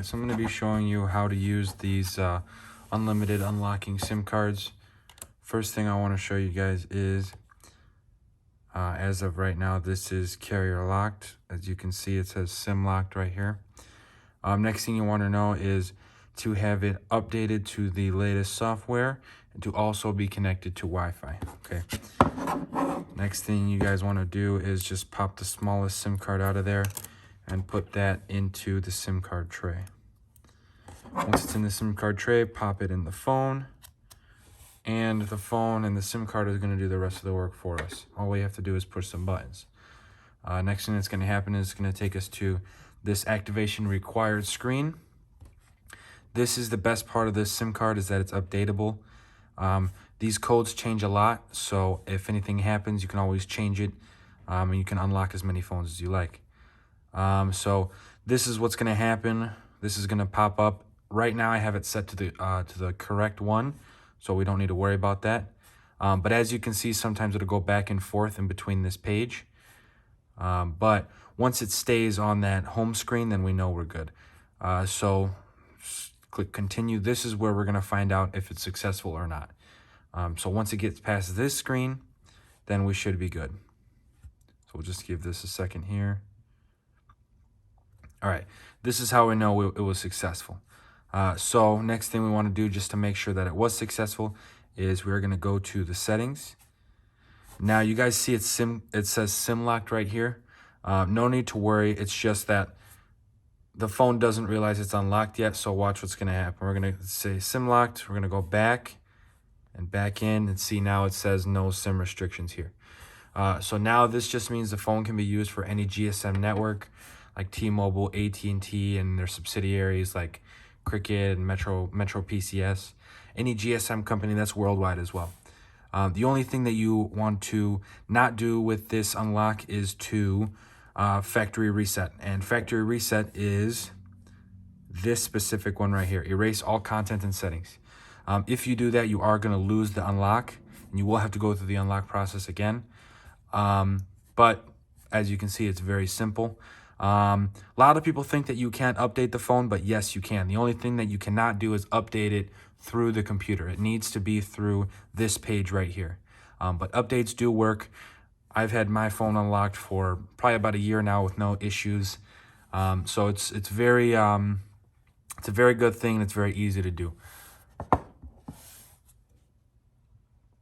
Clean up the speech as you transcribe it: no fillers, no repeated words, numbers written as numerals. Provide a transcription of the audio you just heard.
Alright, so I'm going to be showing you how to use these unlimited unlocking SIM cards. First thing I want to show you guys is, as of right now, this is carrier locked. As you can see, it says SIM locked right here. Next thing you want to know is to have it updated to the latest software and to also be connected to Wi-Fi. Okay. Next thing you guys want to do is just pop the smallest SIM card out of there and put that into the SIM card tray. Once it's in the SIM card tray, pop it in the phone, and the phone and the SIM card is going to do the rest of the work for us. All we have to do is push some buttons. Next thing that's going to happen is it's going to take us to this activation required screen. This is the best part of this SIM card, is that it's updatable. These codes change a lot, so if anything happens, you can always change it, and you can unlock as many phones as you like. So this is what's going to happen. This is going to pop up. Right now I have it set to the correct one, so we don't need to worry about that. But as you can see, sometimes it'll go back and forth in between this page. But once it stays on that home screen, then we know we're good. So click continue. This is where we're going to find out if it's successful or not. So once it gets past this screen, then we should be good. So we'll just give this a second here. All right, this is how we know it was successful. So next thing we want to do, just to make sure that it was successful, is we're going to go to the settings. Now you guys see it says SIM locked right here. No need to worry. It's just that the phone doesn't realize it's unlocked yet. So watch what's going to happen. We're going to say SIM locked. We're going to go back and back in and see now it says no SIM restrictions here. So now this just means the phone can be used for any GSM network like T-Mobile, AT&T, and their subsidiaries like Cricket and Metro PCS. Any GSM company that's worldwide as well. The only thing that you want to not do with this unlock is to factory reset. And factory reset is this specific one right here. Erase all content and settings. If you do that, you are going to lose the unlock, and you will have to go through the unlock process again. But as you can see, it's very simple. A lot of people think that you can't update the phone, but yes, you can. The only thing that you cannot do is update it through the computer. It needs to be through this page right here. But updates do work. I've had my phone unlocked for probably about a year now with no issues. So it's a very good thing, and it's very easy to do.